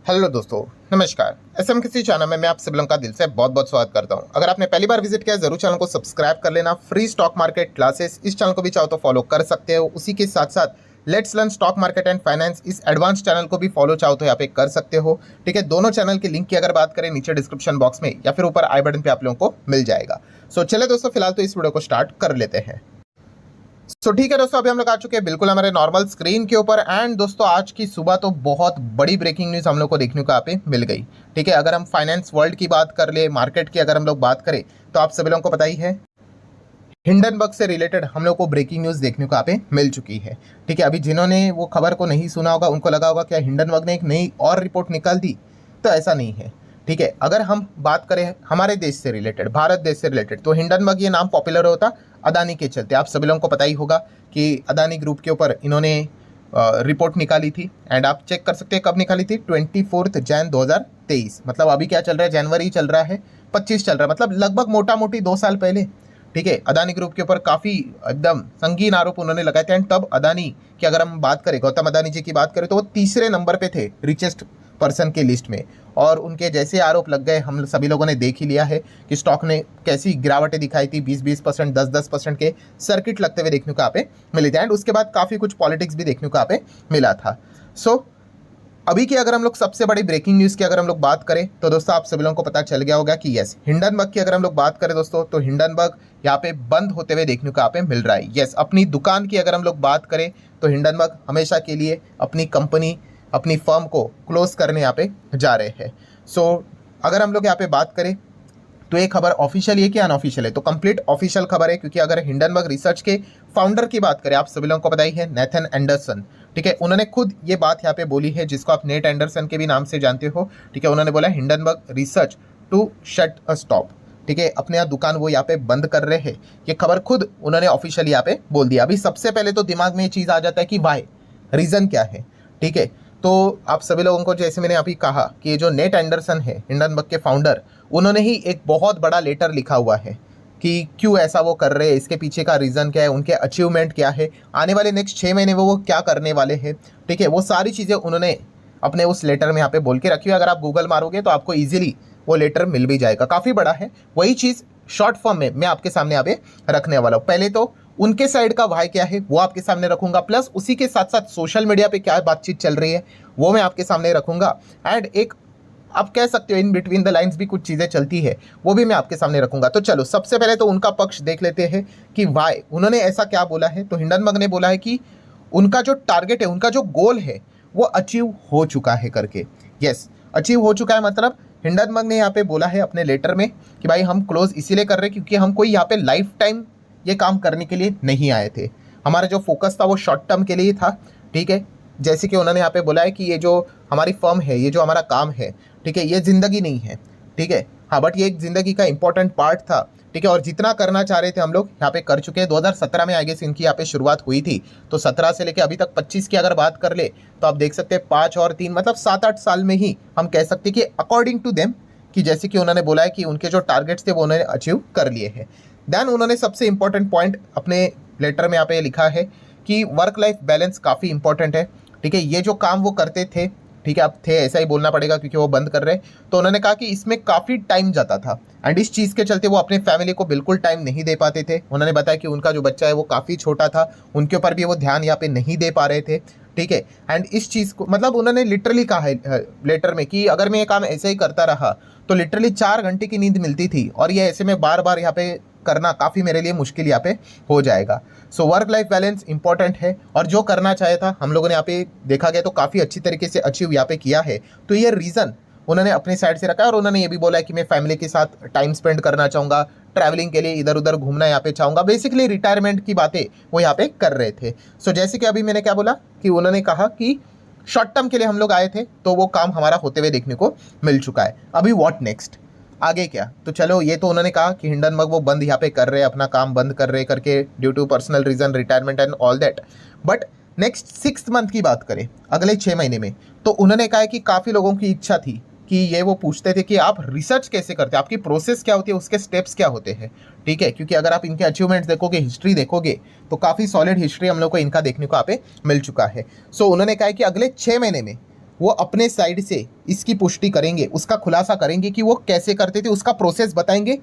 Hello दोस्तों, नमस्कार। SM किसी चैनल में मैं आप सभी लोगों का दिल से बहुत बहुत स्वागत करता हूं। अगर आपने पहली बार विजिट किया है जरूर चैनल को सब्सक्राइब कर लेना। फ्री स्टॉक मार्केट क्लासेस इस चैनल को भी चाहो तो फॉलो कर सकते हो। उसी के साथ साथ let's learn stock market and finance इस एडवांस चैनल को भी फॉलो चाहो तो यहाँ पे कर सकते हो। ठीक है, दोनों चैनल के लिंक की अगर बात करें नीचे डिस्क्रिप्शन बॉक्स में या फिर ऊपर आई बटन पे आप लोगों को मिल जाएगा। सो चले दोस्तों, फिलहाल तो इस वीडियो को स्टार्ट कर लेते हैं। सो ठीक है दोस्तों, अभी हम लोग आ चुके हैं बिल्कुल हमारे नॉर्मल स्क्रीन के ऊपर। एंड दोस्तों आज की सुबह तो बहुत बड़ी ब्रेकिंग न्यूज़ हम लोग को देखने को यहाँ पे मिल गई। ठीक है, अगर हम फाइनेंस वर्ल्ड की बात कर ले, मार्केट की अगर हम लोग बात करें तो आप सभी लोगों को पता ही है हिंडनबर्ग से रिलेटेड हम लोग को ब्रेकिंग न्यूज़ देखने को यहाँ पे मिल चुकी है। ठीक है, अभी जिन्होंने वो खबर को नहीं सुना होगा उनको लगा होगा क्या हिंडनबर्ग ने एक नई और रिपोर्ट निकाल दी, तो ऐसा नहीं है। ठीक है, अगर हम बात करें हमारे देश से रिलेटेड, भारत देश से रिलेटेड, तो हिंडनबर्ग ये नाम पॉपुलर होता अदानी के चलते। आप सभी लोगों को पता ही होगा कि अदानी ग्रुप के ऊपर इन्होंने रिपोर्ट निकाली थी। एंड आप चेक कर सकते हैं कब निकाली थी, 24 जनवरी 2023। मतलब अभी क्या चल रहा है, जनवरी चल रहा है, 25 चल रहा है, मतलब लगभग मोटा मोटी 2 साल पहले। ठीक है, अदानी ग्रुप के ऊपर काफ़ी एकदम संगीन आरोप उन्होंने लगाए थे। एंड तब अदानी की अगर हम बात करें, गौतम अदानी जी की बात करें, तो वो तीसरे नंबर पे थे रिचेस्ट पर्सन के लिस्ट में। और उनके जैसे आरोप लग गए, हम सभी लोगों ने देख ही लिया है कि स्टॉक ने कैसी गिरावटें दिखाई थी। 20-20%, 10-10% के सर्किट लगते हुए देखने को यहाँ पे मिले थे। एंड उसके बाद काफ़ी कुछ पॉलिटिक्स भी देखने को यहाँ पे मिला था। सो अभी की अगर हम लोग सबसे बड़ी ब्रेकिंग न्यूज़ की अगर हम लोग बात करें तो दोस्तों आप सभी लोगों को पता चल गया होगा कि यस, हिंडनबर्ग की अगर हम लोग बात करें दोस्तों, तो हिंडनबर्ग यहाँ पे बंद होते हुए देखने को यहाँ पे मिल रहा है। यस, अपनी दुकान की अगर हम लोग बात करें तो हिंडनबर्ग हमेशा के लिए अपनी कंपनी, अपनी फर्म को क्लोज करने यहाँ पे जा रहे हैं। सो अगर हम लोग यहाँ पे बात करें तो ये खबर ऑफिशियल है कि अनऑफिशियल है, तो कंप्लीट ऑफिशियल खबर है। क्योंकि अगर हिंडनबर्ग रिसर्च के फाउंडर की बात करें, आप सभी लोगों को पता ही है, नेथन एंडरसन। ठीक है, उन्होंने खुद ये बात यहाँ पे बोली है, जिसको आप नेट एंडरसन के भी नाम से जानते हो। ठीक है, उन्होंने बोला Hindenburg research to shut a stop. ठीक है, अपने यहाँ दुकान वो यहाँ पे बंद कर रहे हैं। ये खबर खुद उन्होंने ऑफिशियली यहाँ पे बोल दिया। अभी सबसे पहले तो दिमाग में ये चीज़ आ जाता है कि वाई, रीज़न क्या है। ठीक है, तो आप सभी लोगों को, जैसे मैंने अभी कहा कि ये जो नेट एंडरसन है हिंडनबर्ग के फाउंडर, उन्होंने ही एक बहुत बड़ा लेटर लिखा हुआ है कि क्यों ऐसा वो कर रहे हैं, इसके पीछे का रीज़न क्या है, उनके अचीवमेंट क्या है, आने वाले नेक्स्ट 6 महीने वो क्या करने वाले हैं। ठीक है, वो सारी चीज़ें उन्होंने अपने उस लेटर में यहाँ पे बोल के रखी हुई। अगर आप गूगल मारोगे तो आपको ईजिली वो लेटर मिल भी जाएगा, काफ़ी बड़ा है। वही चीज़ शॉर्ट फॉर्म में मैं आपके सामने यहाँ पे रखने वाला हूँ। पहले तो उनके साइड का वाई क्या है वो आपके सामने रखूंगा, प्लस उसी के साथ साथ सोशल मीडिया पे क्या बातचीत चल रही है वो मैं आपके सामने रखूंगा। एंड एक आप कह सकते हो इन बिटवीन द लाइंस भी कुछ चीज़ें चलती है, वो भी मैं आपके सामने रखूंगा। तो चलो सबसे पहले तो उनका पक्ष देख लेते हैं कि वाई उन्होंने ऐसा क्या बोला है। तो हिंडनबर्ग ने बोला है कि उनका जो टारगेट है, उनका जो गोल है वो अचीव हो चुका है करके। यस, अचीव हो चुका है, मतलब हिंडनबर्ग ने यहाँ पे बोला है अपने लेटर में कि भाई हम क्लोज इसीलिए कर रहे हैं क्योंकि हम कोई यहाँ पे लाइफ टाइम ये काम करने के लिए नहीं आए थे। हमारा जो फोकस था वो शॉर्ट टर्म के लिए था। ठीक है, जैसे कि उन्होंने यहाँ पे बोला है कि ये जो हमारी फर्म है, ये जो हमारा काम है, ठीक है, ये ज़िंदगी नहीं है। ठीक है, हाँ, बट ये एक ज़िंदगी का इंपॉर्टेंट पार्ट था। ठीक है, और जितना करना चाह रहे थे हम लोग यहाँ पे कर चुके हैं। 2017 में आई गेस इनकी यहाँ पे शुरुआत हुई थी, तो 17 से लेके अभी तक 25 की अगर बात कर ले तो आप देख सकते हैं 5 और 3 मतलब 7-8 साल में ही हम कह सकते हैं कि अकॉर्डिंग टू देम, कि जैसे कि उन्होंने बोला है कि उनके जो टारगेट्स थे वो उन्होंने अचीव कर लिए हैं। देन उन्होंने सबसे इंपॉर्टेंट पॉइंट अपने लेटर में यहाँ पे लिखा है कि वर्क लाइफ बैलेंस काफ़ी इंपॉर्टेंट है। ठीक है, ये जो काम वो करते थे, ठीक है, अब थे ऐसा ही बोलना पड़ेगा क्योंकि वो बंद कर रहे हैं, तो उन्होंने कहा कि इसमें काफ़ी टाइम जाता था। एंड इस चीज़ के चलते वो अपने फैमिली को बिल्कुल टाइम नहीं दे पाते थे। उन्होंने बताया कि उनका जो बच्चा है वो काफ़ी छोटा था, उनके ऊपर भी वो ध्यान यहाँ पे नहीं दे पा रहे थे। ठीक है, एंड इस चीज़ को मतलब उन्होंने लिटरली कहा है लेटर में कि अगर मैं ये काम ऐसे ही करता रहा तो लिटरली 4 घंटे की नींद मिलती थी, और ये ऐसे में बार बार यहाँ पे करना काफ़ी मेरे लिए मुश्किल यहाँ पे हो जाएगा। So work life balance important है, और जो करना चाहे था हम लोगों ने यहाँ पे देखा गया तो काफ़ी अच्छी तरीके से अचीव यहाँ पे किया है। तो ये रीज़न उन्होंने अपने साइड से रखा है, और उन्होंने ये भी बोला है कि मैं फैमिली के साथ टाइम स्पेंड करना चाहूँगा, ट्रैवलिंग के लिए इधर उधर घूमना यहाँ पे चाहूँगा। बेसिकली रिटायरमेंट की बातें वो यहाँ पे कर रहे थे। सो जैसे कि अभी मैंने क्या बोला कि उन्होंने कहा कि शॉर्ट टर्म के लिए हम लोग आए थे, तो वो काम हमारा होते हुए देखने को मिल चुका है। अभी व्हाट नेक्स्ट, आगे क्या, तो चलो ये तो उन्होंने कहा कि हिंडनबर्ग वो बंद यहाँ पे कर रहे हैं, अपना काम बंद कर रहे करके due to personal reason, retirement and all that. But next 6 month की बात करें, अगले 6 महीने में, तो उन्होंने कहा है कि काफ़ी लोगों की इच्छा थी कि ये वो पूछते थे कि आप रिसर्च कैसे करते हैं, आपकी प्रोसेस क्या होती है, उसके स्टेप्स क्या होते हैं। ठीक है, क्योंकि अगर आप इनके अचीवमेंट्स देखोगे, हिस्ट्री देखोगे, तो काफ़ी सॉलिड हिस्ट्री हम लोग को इनका देखने को यहाँ पे मिल चुका है। सो उन्होंने कहा है कि अगले 6 महीने में वो अपने साइड से इसकी पुष्टि करेंगे, उसका खुलासा करेंगे कि वो कैसे करते थे, उसका प्रोसेस बताएंगे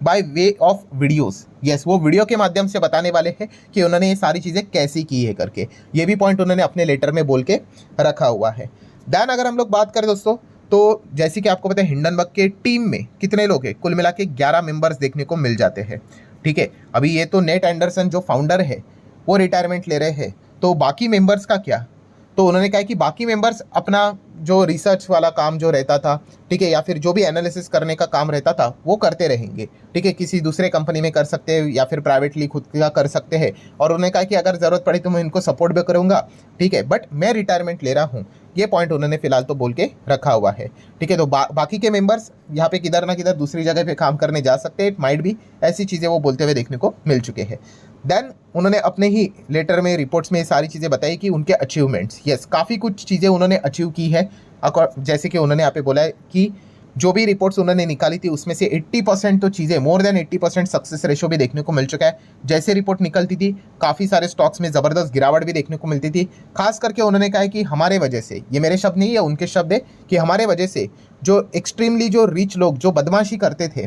by way of videos. Yes, वो वीडियो के माध्यम से बताने वाले हैं कि उन्होंने ये सारी चीज़ें कैसी की है करके। ये भी पॉइंट उन्होंने अपने लेटर में बोल के रखा हुआ है। देन अगर हम लोग बात करें दोस्तों, तो जैसे कि आपको पता है हिंडनबर्ग के टीम में कितने लोग हैं, कुल मिला के 11 मेंबर्स देखने को मिल जाते हैं। ठीक है, अभी ये तो नेट एंडरसन जो फाउंडर है वो रिटायरमेंट ले रहे हैं, तो बाकी मेंबर्स का क्या? तो उन्होंने कहा कि बाकी मेंबर्स अपना जो रिसर्च वाला काम जो रहता था, ठीक है, या फिर जो भी एनालिसिस करने का काम रहता था वो करते रहेंगे। ठीक है, किसी दूसरे कंपनी में कर सकते हैं या फिर प्राइवेटली खुद का कर सकते हैं। और उन्होंने कहा कि अगर ज़रूरत पड़ी तो मैं इनको सपोर्ट भी करूँगा, ठीक है, बट मैं रिटायरमेंट ले रहा हूँ। ये पॉइंट उन्होंने फिलहाल तो बोल के रखा हुआ है। ठीक है, तो बाकी के मेंबर्स यहाँ पे किधर ना किधर दूसरी जगह पे काम करने जा सकते हैं, इट माइट भी, ऐसी चीज़ें वो बोलते हुए देखने को मिल चुके हैं। देन उन्होंने अपने ही लेटर में, रिपोर्ट्स में ये सारी चीज़ें बताई कि उनके अचीवमेंट्स, यस, काफ़ी कुछ चीज़ें उन्होंने अचीव की है। जैसे कि उन्होंने यहाँ पे बोला है कि जो भी रिपोर्ट्स उन्होंने निकाली थी उसमें से 80% तो चीज़ें, मोर देन 80% सक्सेस रेशो भी देखने को मिल चुका है। जैसे रिपोर्ट निकलती थी काफ़ी सारे स्टॉक्स में ज़बरदस्त गिरावट भी देखने को मिलती थी। खास करके उन्होंने कहा है कि हमारे वजह से, ये मेरे शब्द नहीं है, उनके शब्द है, कि हमारे वजह से जो एक्सट्रीमली जो रिच लोग जो बदमाशी करते थे,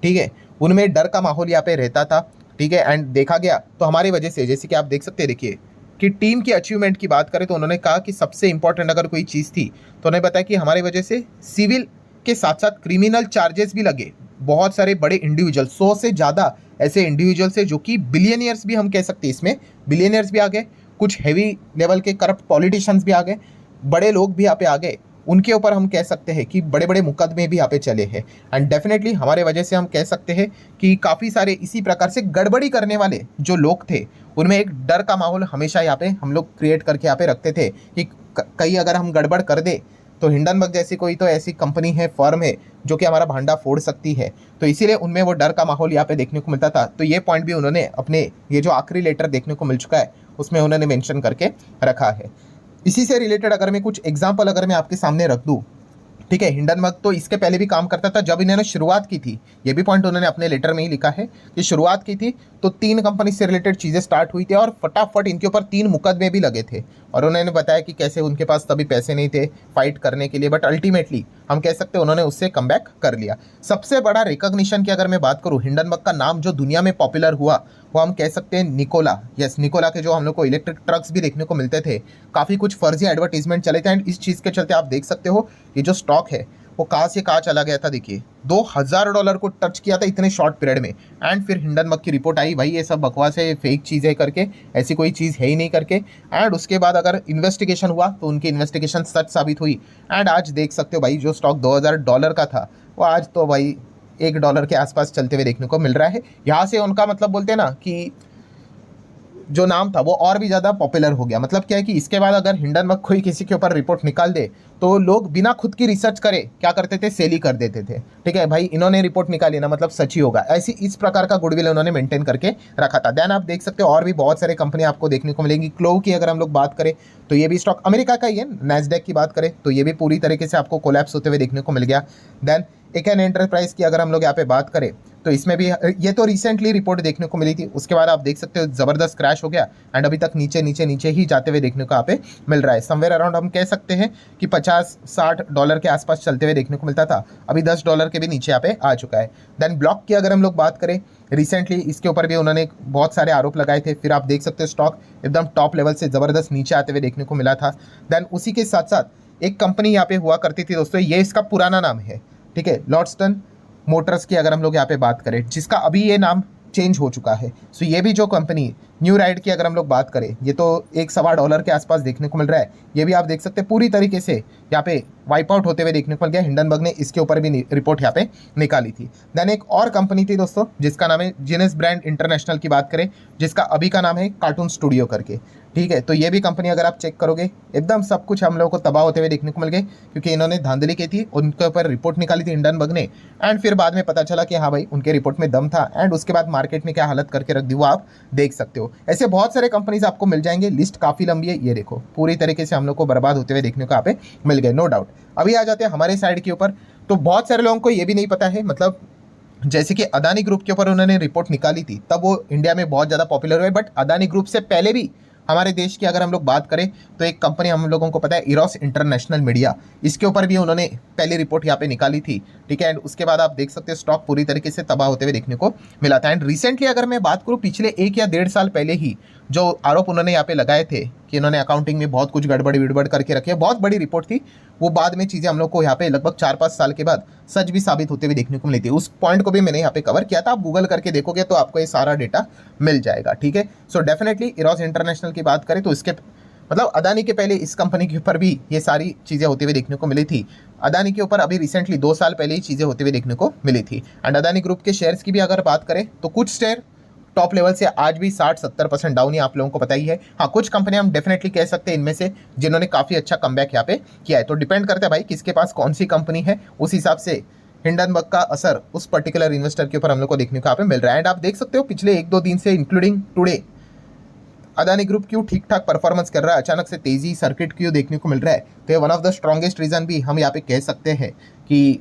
ठीक है, उनमें डर का माहौल यहाँ पे रहता था। ठीक है, एंड देखा गया तो हमारी वजह से, जैसे कि आप देख सकते हैं, देखिए कि टीम की अचीवमेंट की बात करें तो उन्होंने कहा कि सबसे इंपॉर्टेंट अगर कोई चीज़ थी तो उन्होंने बताया कि हमारी वजह से सिविल के साथ साथ क्रिमिनल चार्जेस भी लगे। बहुत सारे बड़े इंडिविजुअल, 100 से ज़्यादा ऐसे इंडिविजुअल्स है जो कि बिलियनियर्स भी हम कह सकते हैं, इसमें बिलियनियर्स भी आ गए, कुछ हैवी लेवल के करप्ट पॉलिटिशियंस भी आ गए, बड़े लोग भी यहाँ पे आ गए। उनके ऊपर हम कह सकते हैं कि बड़े बड़े मुकदमे भी यहाँ पे चले हैं। एंड डेफिनेटली हमारे वजह से हम कह सकते हैं कि काफ़ी सारे इसी प्रकार से गड़बड़ी करने वाले जो लोग थे उनमें एक डर का माहौल हमेशा यहाँ पे हम लोग क्रिएट करके यहाँ पे रखते थे कि कहीं अगर हम गड़बड़ कर दे तो हिंडनबर्ग जैसी कोई तो ऐसी कंपनी है, फर्म है, जो कि हमारा भांडा फोड़ सकती है। तो इसीलिए उनमें वो डर का माहौल यहाँ पे देखने को मिलता था। तो ये पॉइंट भी उन्होंने अपने ये जो आखिरी लेटर देखने को मिल चुका है उसमें उन्होंने मेंशन करके रखा है। इसी से रिलेटेड अगर मैं कुछ एग्जांपल अगर मैं आपके सामने रख दूं, ठीक है, हिंडनबर्ग तो इसके पहले भी काम करता था जब इन्होंने शुरुआत की थी। ये भी पॉइंट उन्होंने अपने लेटर में ही लिखा है कि शुरुआत की थी तो 3 कंपनी से रिलेटेड चीज़ें स्टार्ट हुई थी और फटाफट इनके ऊपर 3 मुकदमे भी लगे थे। और उन्होंने बताया कि कैसे उनके पास तभी पैसे नहीं थे फाइट करने के लिए, बट अल्टीमेटली हम कह सकते हैं उन्होंने उससे कमबैक कर लिया। सबसे बड़ा रिकॉग्निशन की अगर मैं बात करूँ, हिंडनबर्ग का नाम जो दुनिया में पॉपुलर हुआ वो हम कह सकते हैं निकोला। यस, निकोला के जो हम लोग को इलेक्ट्रिक ट्रक्स भी देखने को मिलते थे, काफ़ी कुछ फर्जी एडवर्टीजमेंट चले थे। एंड इस चीज़ के चलते आप देख सकते हो ये जो स्टॉक है वो कहाँ से कहाँ चला गया था। देखिए $2000 को टच किया था इतने शॉर्ट पीरियड में। एंड फिर हिंडनबर्ग की रिपोर्ट आई, भाई ये सब बकवास है, फेक चीज़ है करके, ऐसी कोई चीज़ है ही नहीं करके। एंड उसके बाद अगर इन्वेस्टिगेशन हुआ तो उनकी इन्वेस्टिगेशन सच साबित हुई। एंड आज देख सकते हो भाई जो स्टॉक $2000 का था वो आज तो भाई $1 के आसपास चलते हुए देखने को मिल रहा है। यहाँ से उनका मतलब बोलते हैं ना कि जो नाम था वो और भी ज़्यादा पॉपुलर हो गया। मतलब क्या है कि इसके बाद अगर हिंडनबर्ग कोई किसी के ऊपर रिपोर्ट निकाल दे तो लोग बिना खुद की रिसर्च करे क्या करते थे, सेल ही कर देते थे। ठीक है भाई, इन्होंने रिपोर्ट निकाली ना मतलब सच ही होगा, ऐसी इस प्रकार का गुडविल उन्होंने मेंटेन करके रखा था। देन आप देख सकते हो और भी बहुत सारे कंपनी आपको देखने को मिलेंगी। क्लोव की अगर हम लोग बात करें तो ये भी स्टॉक अमेरिका का ही है। नैस्डैक की बात करें तो ये भी पूरी तरीके से आपको कोलैप्स होते हुए देखने को मिल गया। देन एकन एंटरप्राइज की अगर हम लोग यहाँ पे बात करें तो इसमें भी ये तो रिसेंटली रिपोर्ट देखने को मिली थी, उसके बाद आप देख सकते हो ज़बरदस्त क्रैश हो गया। एंड अभी तक नीचे नीचे नीचे ही जाते हुए देखने को यहाँ पे मिल रहा है। समवेयर अराउंड हम कह सकते हैं कि $50-60 के आसपास चलते हुए देखने को मिलता था, अभी $10 के भी नीचे यहाँ पे आ चुका है। देन ब्लॉक की अगर हम लोग बात करें, रिसेंटली इसके ऊपर भी उन्होंने बहुत सारे आरोप लगाए थे, फिर आप देख सकते हो स्टॉक एकदम टॉप लेवल से ज़बरदस्त नीचे आते हुए देखने को मिला था। देन उसी के साथ साथ एक कंपनी यहाँ पे हुआ करती थी दोस्तों, ये इसका पुराना नाम है, ठीक है, लॉर्डस्टन मोटर्स की अगर हम लोग यहाँ पे बात करें, जिसका अभी ये नाम चेंज हो चुका है। सो ये भी जो कंपनी न्यू राइड की अगर हम लोग बात करें, ये तो $1.25 के आसपास देखने को मिल रहा है। ये भी आप देख सकते हैं पूरी तरीके से यहाँ पे वाइप आउट होते हुए देखने को मिल गया। हिंडनबर्ग ने इसके ऊपर भी रिपोर्ट यहाँ पे निकाली थी। देन एक और कंपनी थी दोस्तों जिसका नाम है जिनेस ब्रांड इंटरनेशनल की बात करें, जिसका अभी का नाम है कार्टून स्टूडियो करके। ठीक है, तो ये भी कंपनी अगर आप चेक करोगे एकदम सब कुछ हम लोगों को तबाह होते हुए देखने को मिल गए, क्योंकि इन्होंने धांधली की थी, उनके ऊपर रिपोर्ट निकाली थी हिंडनबर्ग ने। एंड फिर बाद में पता चला कि हाँ भाई उनके रिपोर्ट में दम था। एंड उसके बाद मार्केट में क्या हालत करके रख दी वो आप देख सकते हो। ऐसे बहुत सारे कंपनीज आपको मिल जाएंगे, लिस्ट काफ़ी लंबी है। ये देखो पूरी तरीके से हम लोग को बर्बाद होते हुए देखने को यहाँ पे मिल गए, नो डाउट। अभी आ जाते हैं हमारे साइड के ऊपर। तो बहुत सारे लोगों को ये भी नहीं पता है, मतलब जैसे कि अदानी ग्रुप के ऊपर उन्होंने रिपोर्ट निकाली थी तब वो इंडिया में बहुत ज़्यादा पॉपुलर हुए, बट अदानी ग्रुप से पहले भी हमारे देश की अगर हम लोग बात करें तो एक कंपनी हम लोगों को पता है इरोस इंटरनेशनल मीडिया, इसके ऊपर भी उन्होंने पहली रिपोर्ट यहाँ पे निकाली थी, ठीक है। एंड उसके बाद आप देख सकते हैं स्टॉक पूरी तरीके से तबाह होते हुए देखने को मिला था। एंड रिसेंटली अगर मैं बात करूँ पिछले 1 या 1.5 साल पहले ही जो आरोप उन्होंने यहाँ पे लगाए थे कि इन्होंने अकाउंटिंग में बहुत कुछ गड़बड़ी विड़बड़ करके रखी है, बहुत बड़ी रिपोर्ट थी वो, बाद में चीज़ें हम लोग को यहाँ पे लगभग 4-5 साल के बाद सच भी साबित होते हुए देखने को मिली थी। उस पॉइंट को भी मैंने यहाँ पे कवर किया था, आप गूगल करके देखोगे तो आपको ये सारा डेटा मिल जाएगा, ठीक है। सो डेफिनेटली इरोस इंटरनेशनल की बात करें तो इसके मतलब अदानी के पहले इस कंपनी के ऊपर भी ये सारी चीज़ें होते हुए देखने को मिली थी। अदानी के ऊपर अभी रिसेंटली 2 साल पहले ही चीज़ें होते हुए देखने को मिली थी। एंड अदानी ग्रुप के शेयर्स की भी अगर बात करें तो कुछ शेयर टॉप लेवल से आज भी 60-70% डाउन ही आप लोगों को पता ही है। हाँ, कुछ कंपनियां हम डेफिनेटली कह सकते हैं इनमें से जिन्होंने काफ़ी अच्छा कमबैक यहाँ पे किया है। तो डिपेंड करता है भाई किसके पास कौन सी कंपनी है, उस हिसाब से हिंडनबर्ग का असर उस पर्टिकुलर इन्वेस्टर के ऊपर हम लोग को देखने को यहाँ पे मिल रहा है। एंड आप देख सकते हो पिछले 1-2 दिन से इंक्लूडिंग टुडे अदानी ग्रुप क्यों ठीक ठाक परफॉर्मेंस कर रहा है, अचानक से तेजी सर्किट क्यों देखने को मिल रहा है। तो ये one of the strongest reason भी हम यहाँ पे कह सकते हैं कि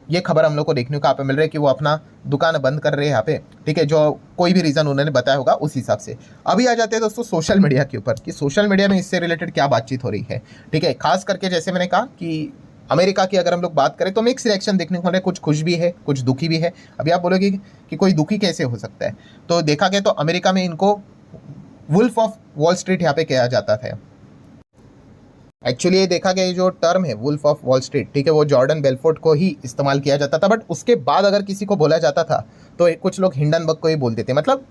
ये खबर हम लोग को देखने को यहाँ पे मिल रहा है कि वो अपना दुकान बंद कर रहे हैं यहाँ पे, ठीक है। जो कोई भी रीज़न उन्होंने बताया होगा उस हिसाब से। अभी आ जाते हैं दोस्तों सोशल मीडिया के ऊपर कि सोशल मीडिया में इससे रिलेटेड क्या बातचीत हो रही है, ठीक है। खास करके जैसे मैंने कहा कि अमेरिका की अगर हम लोग बात करें तो मिक्स रिएक्शन देखने को मिल रहा है, कुछ खुश भी है कुछ दुखी भी है। अभी आप बोलोगे कि कोई दुखी कैसे हो सकता है, तो देखा गया तो अमेरिका में इनको वुल्फ ऑफ वॉल स्ट्रीट यहाँ पे कहा जाता था। एक्चुअली ये देखा गया जो टर्म है वुल्फ ऑफ वॉल स्ट्रीट, ठीक है, वो जॉर्डन बेलफोर्ड को ही इस्तेमाल किया जाता था, बट उसके बाद अगर किसी को बोला जाता था तो कुछ लोग हिंडनबर्ग को ही बोलते थे। मतलब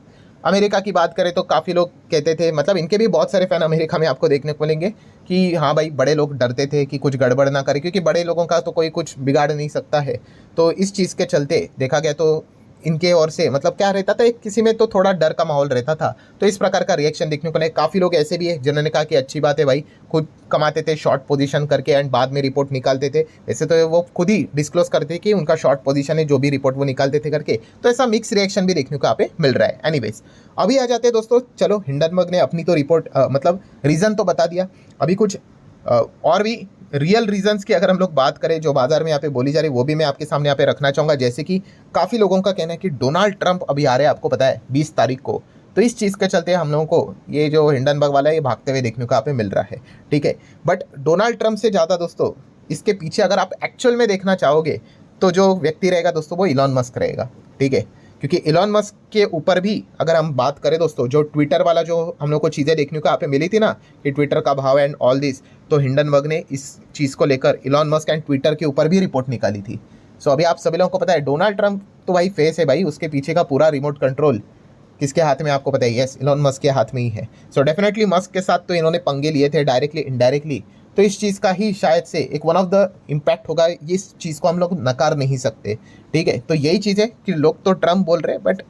अमेरिका की बात करें तो काफ़ी लोग कहते थे, मतलब इनके भी बहुत सारे फैन अमेरिका में आपको देखने को मिलेंगे कि हाँ भाई बड़े लोग डरते थे कि कुछ गड़बड़ ना करे, क्योंकि बड़े लोगों का तो कोई कुछ बिगाड़ नहीं सकता है। तो इस चीज़ के चलते देखा गया तो इनके ओर से मतलब क्या रहता था, किसी में तो थोड़ा डर का माहौल रहता था। तो इस प्रकार का रिएक्शन देखने को मिला। काफ़ी लोग ऐसे भी है जिन्होंने कहा कि अच्छी बात है भाई, खुद कमाते थे शॉर्ट पोजीशन करके एंड बाद में रिपोर्ट निकालते थे। वैसे तो वो खुद ही डिस्क्लोज करते कि उनका शॉर्ट पोजीशन है, जो भी रिपोर्ट वो निकालते थे करके। तो ऐसा मिक्स रिएक्शन भी देखने को यहाँ पे मिल रहा है। एनीवेज अभी आ जाते हैं दोस्तों, चलो हिंडनबर्ग ने अपनी तो रिपोर्ट मतलब रीज़न तो बता दिया, अभी कुछ और भी रियल रीजंस की अगर हम लोग बात करें जो बाजार में यहाँ पे बोली जा रही है वो भी मैं आपके सामने यहाँ पे रखना चाहूँगा। जैसे कि काफ़ी लोगों का कहना है कि डोनाल्ड ट्रंप अभी आ रहे हैं, आपको पता है 20 तारीख को। तो इस चीज़ के चलते हम लोगों को ये जो हिंडनबर्ग वाला है ये भागते हुए देखने को यहाँ पे मिल रहा है, ठीक है। बट डोनाल्ड ट्रंप से ज़्यादा दोस्तों इसके पीछे अगर आप एक्चुअल में देखना चाहोगे तो जो व्यक्ति रहेगा दोस्तों वो इलॉन मस्क रहेगा, ठीक है। क्योंकि इलॉन मस्क के ऊपर भी अगर हम बात करें दोस्तों, जो ट्विटर वाला जो हम लोग को चीज़ें देखने को यहाँ पे मिली थी ना कि ट्विटर का भाव एंड ऑल दिस, तो हिंडनबर्ग ने इस चीज़ को लेकर इलॉन मस्क एंड ट्विटर के ऊपर भी रिपोर्ट निकाली थी। सो अभी आप सभी लोगों को पता है डोनाल्ड ट्रंप तो भाई फेस है भाई, उसके पीछे का पूरा रिमोट कंट्रोल किसके हाथ में आपको पता है, यस इलॉन मस्क के हाथ में ही है। सो डेफिनेटली मस्क के साथ तो इन्होंने पंगे लिए थे डायरेक्टली इनडायरेक्टली, तो इस चीज़ का ही शायद से एक वन ऑफ द इम्पैक्ट होगा। इस चीज़ को हम लोग नकार नहीं सकते, ठीक है। तो यही चीज़ है कि लोग तो ट्रंप बोल रहे हैं बट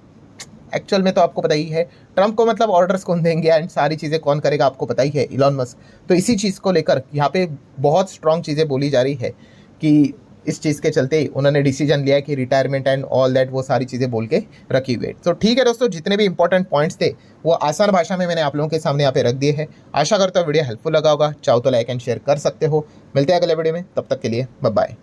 एक्चुअल में तो आपको पता ही है ट्रंप को मतलब ऑर्डर्स कौन देंगे एंड सारी चीज़ें कौन करेगा आपको पता ही है, इलॉन मस्क। तो इसी चीज़ को लेकर यहाँ पे बहुत स्ट्रॉन्ग चीज़ें बोली जा रही है कि इस चीज़ के चलते ही उन्होंने डिसीजन लिया कि रिटायरमेंट एंड ऑल दैट, वो सारी चीज़ें बोल के रखी हुई। तो ठीक है दोस्तों, जितने भी इंपॉर्टेंट पॉइंट्स थे वो आसान भाषा में मैंने आप लोगों के सामने यहाँ पे रख दिए हैं। आशा करता हूँ वीडियो हेल्पफुल लगा होगा, चाहो तो लाइक एंड शेयर कर सकते हो। मिलते हैं अगले वीडियो में, तब तक के लिए बाय बाय।